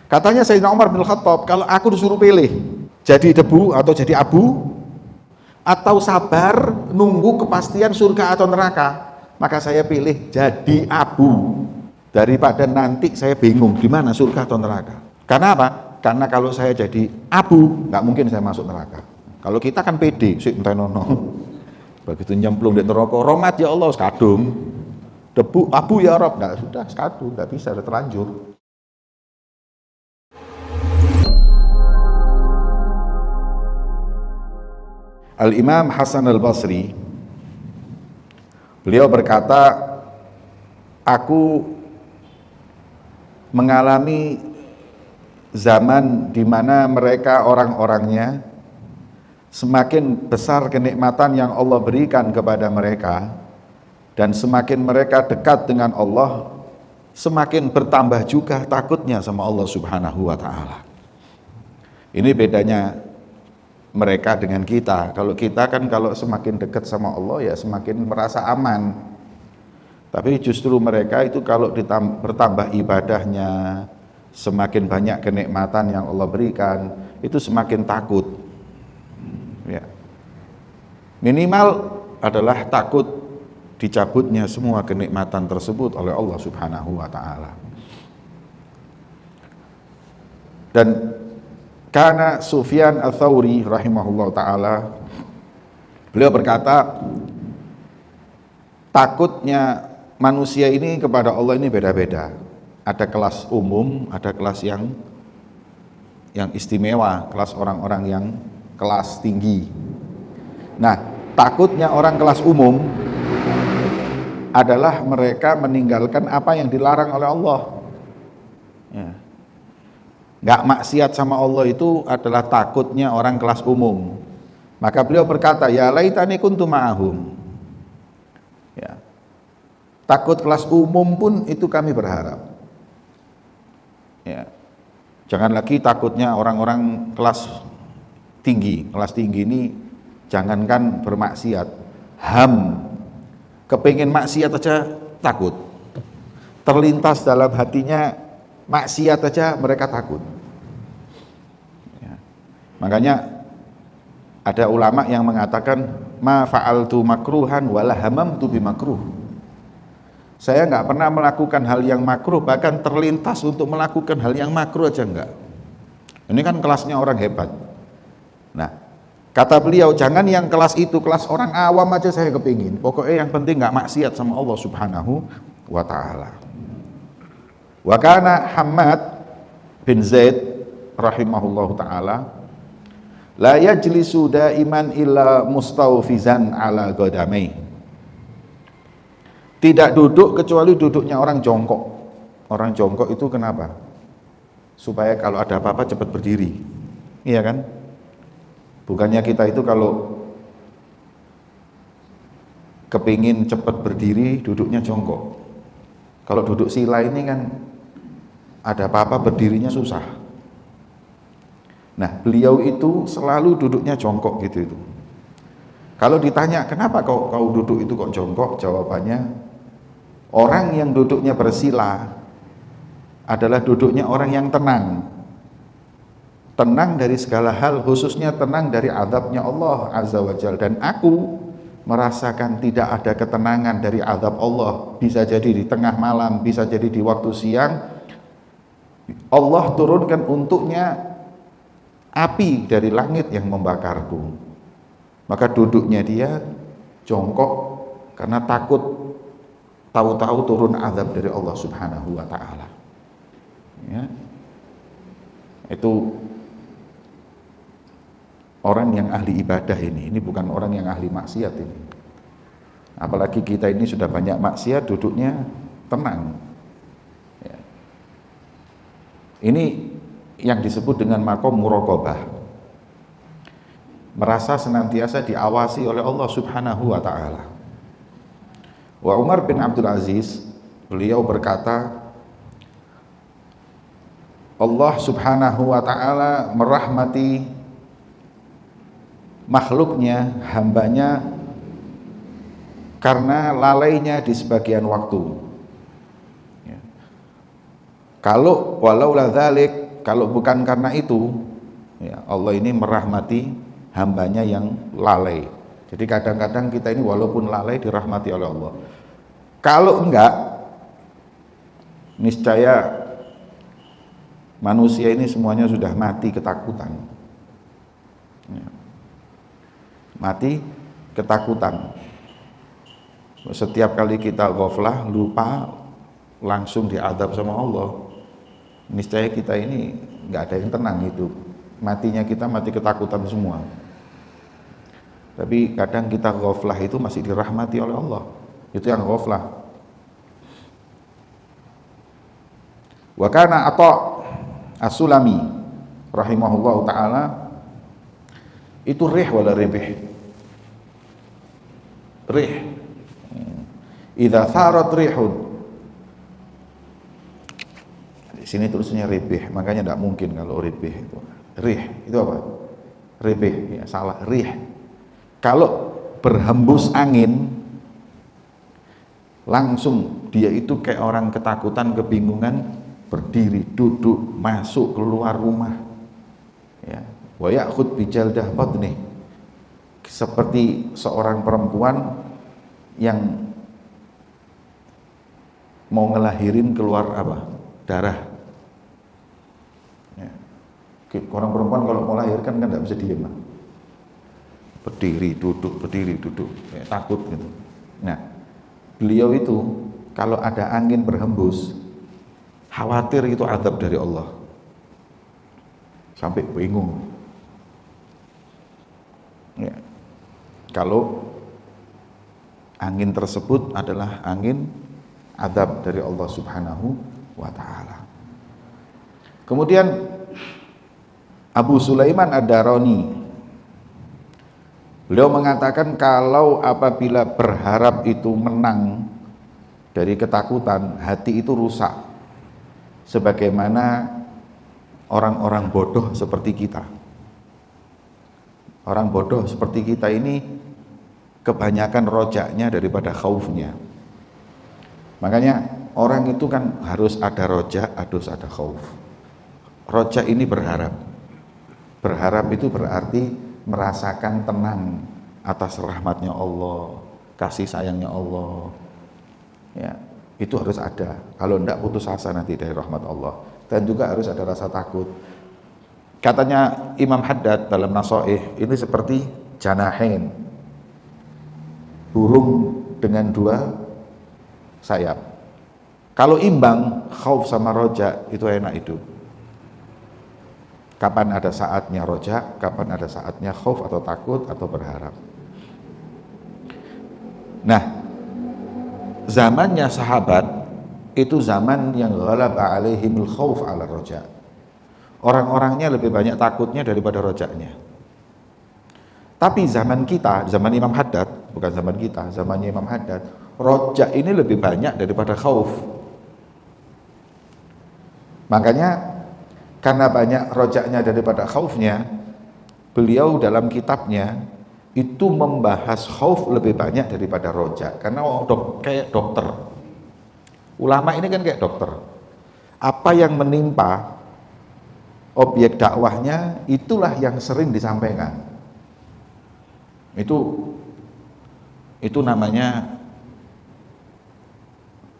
Katanya Sayyidina Umar bin Khattab, kalau aku disuruh pilih jadi debu atau jadi abu, atau sabar nunggu kepastian surga atau neraka, maka saya pilih jadi abu daripada nanti saya bingung di mana surga atau neraka. Karena apa? Karena kalau saya jadi abu, nggak mungkin saya masuk neraka. Kalau kita kan pede, sik entenono. Begitu nyemplung di neraka, rahmat ya Allah, sekadung. Debu, abu ya Rob, nggak, sudah sekadung, nggak bisa, udah terlanjur. Al-Imam Hasan al-Basri, beliau berkata, aku mengalami zaman di mana mereka orang-orangnya semakin besar kenikmatan yang Allah berikan kepada mereka, dan semakin mereka dekat dengan Allah, semakin bertambah juga takutnya sama Allah Subhanahu wa ta'ala. Ini bedanya mereka dengan kita. Kalau kita kan kalau semakin dekat sama Allah ya semakin merasa aman. Tapi justru mereka itu kalau bertambah ibadahnya, semakin banyak kenikmatan yang Allah berikan, itu semakin takut. Ya. Minimal adalah takut dicabutnya semua kenikmatan tersebut oleh Allah Subhanahu wa ta'ala. Dan karena Sufyan Ats-Tsauri rahimahullah ta'ala, beliau berkata, takutnya manusia ini kepada Allah ini beda-beda. Ada kelas umum, ada kelas yang istimewa, kelas orang-orang yang kelas tinggi. Nah, takutnya orang kelas umum adalah mereka meninggalkan apa yang dilarang oleh Allah. Ya. Nggak maksiat sama Allah itu adalah takutnya orang kelas umum. Maka beliau berkata, ya laitani kuntu ma'ahum. Ya. Takut kelas umum pun itu kami berharap. Ya. Jangan lagi takutnya orang-orang kelas tinggi. Kelas tinggi ini jangankan bermaksiat, kepingin maksiat aja takut. Terlintas dalam hatinya maksiat aja mereka takut. Ya. Makanya ada ulama yang mengatakan, ma fa'altu makruhan wala hamamtu bimakruh. Saya nggak pernah melakukan hal yang makruh, bahkan terlintas untuk melakukan hal yang makruh aja enggak. Ini kan kelasnya orang hebat. Nah, kata beliau, jangan yang kelas itu, kelas orang awam aja saya kepingin. Pokoknya yang penting nggak maksiat sama Allah Subhanahu wa ta'ala. Wa kana Hammad bin Zaid rahimahullahu ta'ala la yajlisu daiman illa mustawfizan ala qadamai. Tidak duduk kecuali duduknya orang jongkok. Orang jongkok itu kenapa? Supaya kalau ada apa-apa cepat berdiri. Iya kan? Bukannya kita itu kalau kepingin cepat berdiri duduknya jongkok. Kalau duduk sila ini kan ada apa-apa berdirinya susah. Nah, beliau itu selalu duduknya jongkok gitu itu. Kalau ditanya kenapa kau duduk itu kok jongkok, jawabannya orang yang duduknya bersila adalah duduknya orang yang tenang. Tenang dari segala hal, khususnya tenang dari azabnya Allah Azza wa Jalla. Dan aku merasakan tidak ada ketenangan dari azab Allah. Bisa jadi di tengah malam, bisa jadi di waktu siang, Allah turunkan untuknya api dari langit yang membakarku. Maka duduknya dia jongkok karena takut tahu-tahu turun azab dari Allah Subhanahu wa ta'ala. Ya. Itu orang yang ahli ibadah ini bukan orang yang ahli maksiat ini. Apalagi kita ini sudah banyak maksiat, duduknya tenang. Ya. Ini yang disebut dengan maqam muraqabah. Merasa senantiasa diawasi oleh Allah Subhanahu wa ta'ala. Wa Umar bin Abdul Aziz, beliau berkata, Allah Subhanahu wa ta'ala merahmati makhluknya, hambanya, karena lalainya di sebagian waktu. Ya. Kalau walau la dzalik kalau bukan karena itu, ya, Allah ini merahmati hambanya yang lalai. Jadi kadang-kadang kita ini walaupun lalai dirahmati oleh Allah. Kalau enggak, niscaya manusia ini semuanya sudah mati ketakutan. Ya. Mati ketakutan. Setiap kali kita ghaflah, lupa, langsung diadab sama Allah. Niscaya kita ini nggak ada yang tenang hidup. Matinya kita mati ketakutan semua. Tapi kadang kita ghaflah itu masih dirahmati oleh Allah. Itu yang ghaflah. Wa kana Atha As-Sulami rahimahullahu taala itu rih wala ribih. Rih. Idza tharat rihun. Di sini tulisannya ribih, makanya tidak mungkin kalau ribih itu. Rih itu apa? Ribih, ya salah. Rih. Kalau berhembus angin, langsung dia itu kayak orang ketakutan, kebingungan, berdiri, duduk, masuk, keluar rumah. Ya, wa ya'khud bi jaldah batni. Seperti seorang perempuan yang mau ngelahirin keluar apa? Darah. Ya. Orang perempuan kalau mau lahirkan kan tidak bisa diam. Berdiri, duduk, ya, takut gitu. Nah, beliau itu kalau ada angin berhembus, khawatir itu azab dari Allah. Sampai bingung. Ya. Kalau angin tersebut adalah angin azab dari Allah Subhanahu wa taala. Kemudian Abu Sulaiman Ad-Darani beliau mengatakan kalau apabila berharap itu menang dari ketakutan, hati itu rusak. Sebagaimana orang-orang bodoh seperti kita. Orang bodoh seperti kita ini kebanyakan rojaknya daripada khaufnya. Makanya orang itu kan harus ada rojak, harus ada khauf. Rojak ini berharap. Berharap itu berarti merasakan tenang atas rahmatnya Allah, kasih sayangnya Allah. Ya, itu harus ada. Kalau tidak putus asa nanti dari rahmat Allah. Dan juga harus ada rasa takut. Katanya Imam Haddad dalam Nasoih, ini seperti janahin, burung dengan dua sayap. Kalau imbang, khauf sama roja itu enak hidup. Kapan ada saatnya roja, kapan ada saatnya khauf atau takut atau berharap. Nah, zamannya sahabat itu zaman yang ghalaba alaihimul khauf ala roja. Orang-orangnya lebih banyak takutnya daripada rojaknya. Tapi zaman kita, zaman Imam Haddad, bukan zaman kita, zamannya Imam Haddad, rojak ini lebih banyak daripada khauf. Makanya karena banyak rojaknya daripada khaufnya, beliau dalam kitabnya itu membahas khauf lebih banyak daripada rojak. Karena kayak dokter. Ulama ini kan kayak dokter. Apa yang menimpa objek dakwahnya itulah yang sering disampaikan. Itu namanya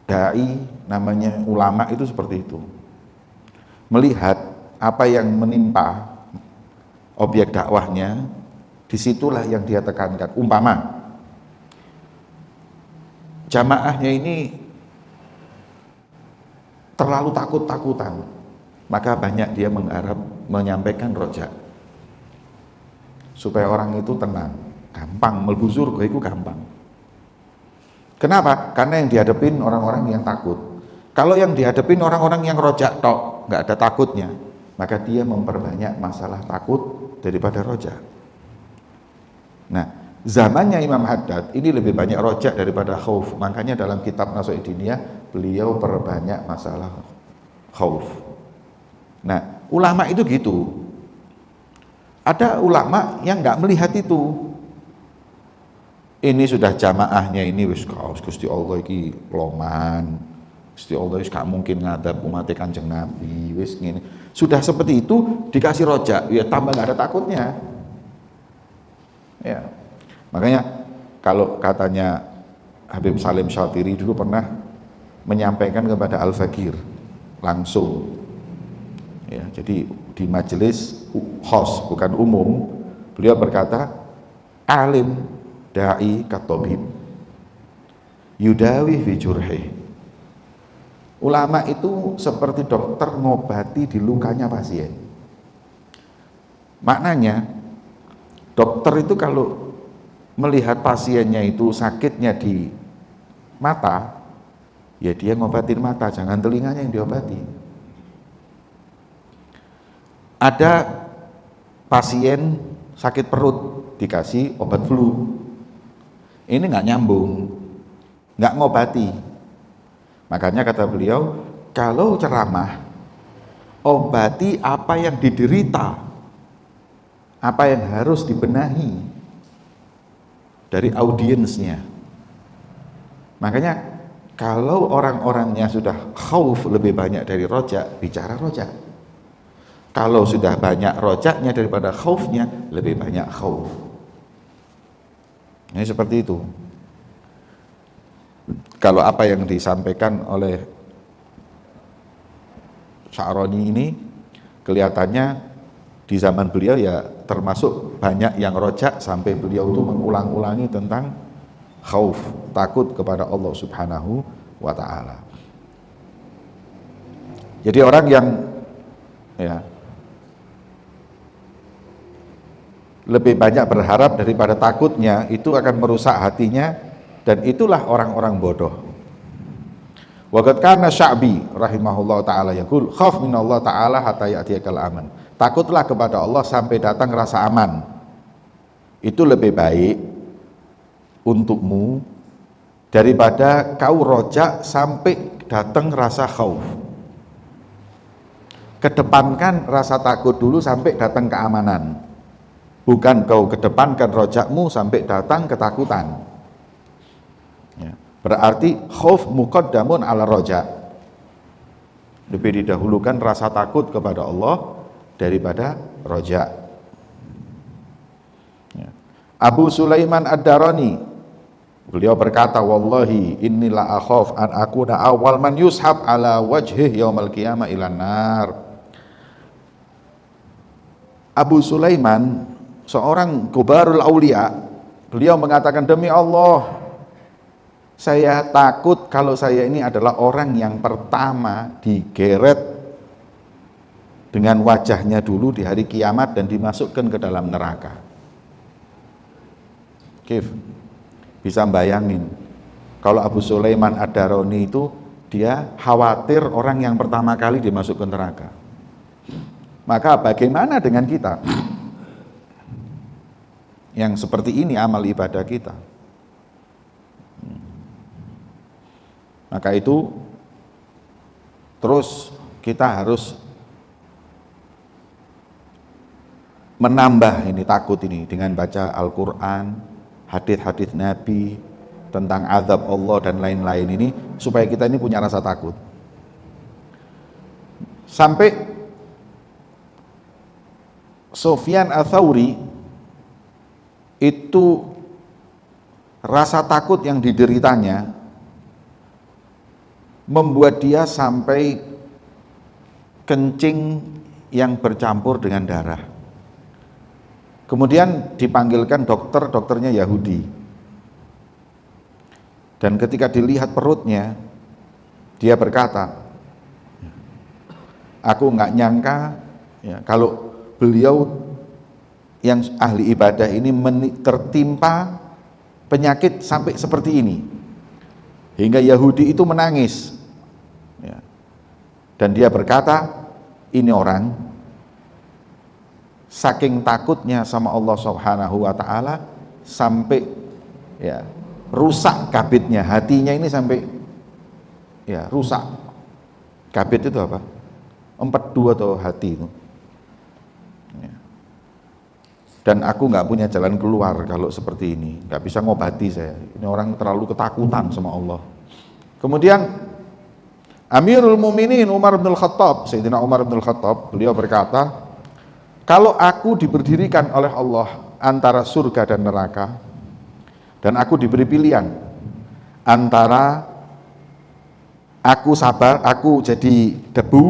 dai, namanya ulama itu seperti itu. Melihat apa yang menimpa objek dakwahnya, disitulah yang dia tekankan. Umpama jamaahnya ini terlalu takut-takutan, maka banyak dia mengharap menyampaikan rojak supaya orang itu tenang, gampang melbu surga itu gampang. Kenapa? Karena yang dihadapin orang-orang yang takut. Kalau yang dihadapin orang-orang yang rojak tok, nggak ada takutnya, maka dia memperbanyak masalah takut daripada rojak. Nah, zamannya Imam Haddad ini lebih banyak rojak daripada khauf. Makanya dalam kitab Nasoih Diniyah beliau perbanyak masalah khauf. Nah, ulama itu gitu. Ada ulama yang nggak melihat itu. Ini sudah jamaahnya ini wis kaos Gusti Allah iki loman, Gusti Allah wis gak mungkin ngadab umat Kanjeng Nabi, wis ngene. Sudah seperti itu dikasih rojak, ya tambah gak ada takutnya. Ya. Makanya kalau katanya Habib Salim Syatiri dulu pernah menyampaikan kepada Al-Fakir langsung. Ya, jadi di majelis khos bukan umum, beliau berkata, alim dai katobib yudawi fi jurhi. Ulama itu seperti dokter ngobati di lukanya pasien. Maknanya dokter itu kalau melihat pasiennya itu sakitnya di mata, ya dia ngobatin mata, jangan telinganya yang diobati. Ada pasien sakit perut dikasih obat flu, ini nggak nyambung, nggak ngobati. Makanya kata beliau, kalau ceramah obati apa yang diderita, apa yang harus dibenahi dari audiensnya. Makanya kalau orang-orangnya sudah khauf lebih banyak dari rojak, bicara rojak. Kalau sudah banyak rojaknya daripada khaufnya, lebih banyak khauf. Ini seperti itu. Kalau apa yang disampaikan oleh Sya'roni ini, kelihatannya di zaman beliau ya termasuk banyak yang rojak sampai beliau itu mengulang-ulangi tentang khauf, takut kepada Allah Subhanahu wa ta'ala. Jadi orang yang ya lebih banyak berharap daripada takutnya itu akan merusak hatinya, dan itulah orang-orang bodoh. Wa qad kana Sya'bi rahimahullah taala yaqul khaf minallah taala hatta ya'tiyakal aman. Takutlah kepada Allah sampai datang rasa aman. Itu lebih baik untukmu daripada kau rojak sampai datang rasa khauf. Kedepankan rasa takut dulu sampai datang keamanan. Bukan kau kedepankan rojakmu sampai datang ketakutan. Ya. Berarti khauf muqaddamun ala rojak. Lebih didahulukan rasa takut kepada Allah daripada rojak. Ya. Abu Sulaiman Ad-Darani, beliau berkata, wallahi inilah akhaf an akuna awal man yushab ala wajhih yaumal qiyamah ilan nar. Abu Sulaiman, seorang kubarul aulia, beliau mengatakan, demi Allah, saya takut kalau saya ini adalah orang yang pertama digeret dengan wajahnya dulu di hari kiamat dan dimasukkan ke dalam neraka. Kif, bisa bayangin kalau Abu Sulaiman Ad-Darani itu dia khawatir orang yang pertama kali dimasukkan neraka. Maka bagaimana dengan kita? Yang seperti ini amal ibadah kita. Maka itu terus kita harus menambah ini takut ini dengan baca Al-Quran, hadits-hadits Nabi tentang azab Allah dan lain-lain ini, supaya kita ini punya rasa takut. Sampai Sufyan Ats-Tsauri itu rasa takut yang dideritanya membuat dia sampai kencing yang bercampur dengan darah. Kemudian dipanggilkan dokter, dokternya Yahudi. Dan ketika dilihat perutnya, dia berkata, aku nggak nyangka ya, kalau beliau yang ahli ibadah ini tertimpa penyakit sampai seperti ini, hingga Yahudi itu menangis ya. Dan dia berkata, ini orang saking takutnya sama Allah Subhanahu wa ta'ala sampai ya rusak kabitnya, hatinya ini sampai ya rusak. Kabit itu apa? Empedu atau hati itu. Dan aku nggak punya jalan keluar kalau seperti ini, nggak bisa ngobati saya. Ini orang terlalu ketakutan sama Allah. Kemudian Amirul Mukminin Umar bin Khattab, Sayyidina Umar bin Khattab, beliau berkata, kalau aku diberdirikan oleh Allah antara surga dan neraka, dan aku diberi pilihan antara aku sabar, aku jadi debu,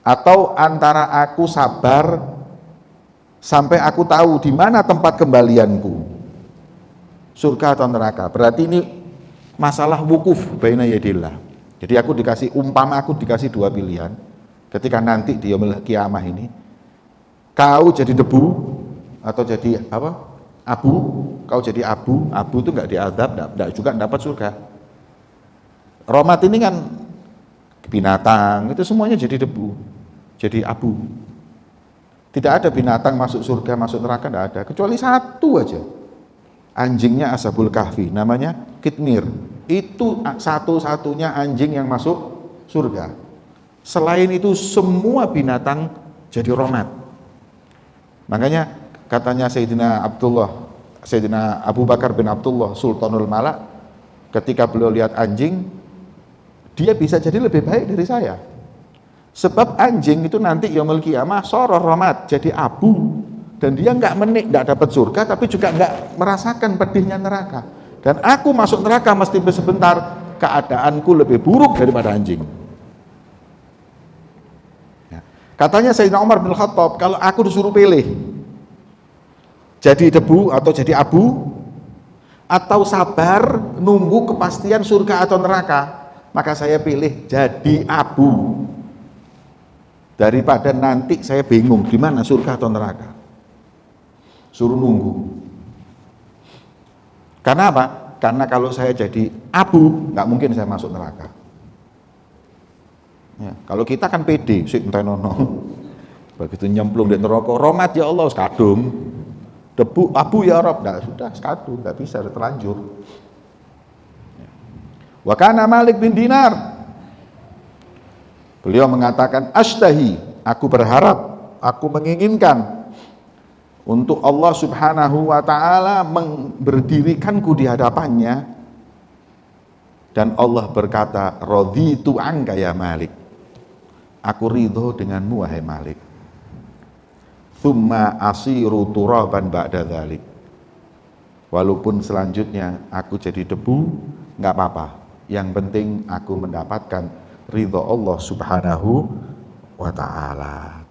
atau antara aku sabar sampai aku tahu di mana tempat kembalianku, surga atau neraka. Berarti ini masalah wukuf baina yadillah. Jadi aku dikasih, umpama aku dikasih dua pilihan ketika nanti di yaumil kiamah ini, kau jadi debu atau jadi apa? Abu. Kau jadi abu, abu itu nggak diadab, nggak juga dapat surga. Romat ini kan binatang, itu semuanya jadi debu, jadi abu. Tidak ada binatang masuk surga, masuk neraka, tidak ada, kecuali satu aja. Anjingnya Ashabul Kahfi, namanya Kitmir. Itu satu-satunya anjing yang masuk surga. Selain itu semua binatang jadi romat. Makanya katanya Sayyidina Abu Bakar bin Abdullah Sultanul Malak, ketika beliau lihat anjing, dia bisa jadi lebih baik dari saya. Sebab anjing itu nanti yaumul qiyamah soror romat, jadi abu. Dan dia nggak dapat surga, tapi juga nggak merasakan pedihnya neraka. Dan aku masuk neraka mesti sebentar, keadaanku lebih buruk daripada anjing. Ya. Katanya Sayyidina Umar bin Khattab, kalau aku disuruh pilih, jadi debu atau jadi abu, atau sabar nunggu kepastian surga atau neraka, maka saya pilih jadi abu. Daripada nanti saya bingung di mana surga atau neraka. Suruh nunggu. Karena apa? Karena kalau saya jadi abu, nggak mungkin saya masuk neraka. Ya, kalau kita kan pede, sik entenono. Begitu nyemplung di neraka, romat ya Allah, sekadung. Debu, abu ya Rob, nggak, sudah sekadung, nggak bisa, sudah terlanjur. Wa kana Malik bin Dinar, beliau mengatakan, ashtahi, aku berharap, aku menginginkan untuk Allah subhanahu wa ta'ala berdirikanku di hadapannya, dan Allah berkata, raditu anka ya Malik, aku ridho denganmu wahai Malik, thumma asiru turaban ba'da dzalik, walaupun selanjutnya aku jadi debu, nggak apa-apa, yang penting aku mendapatkan ridho Allah subhanahu wa ta'ala.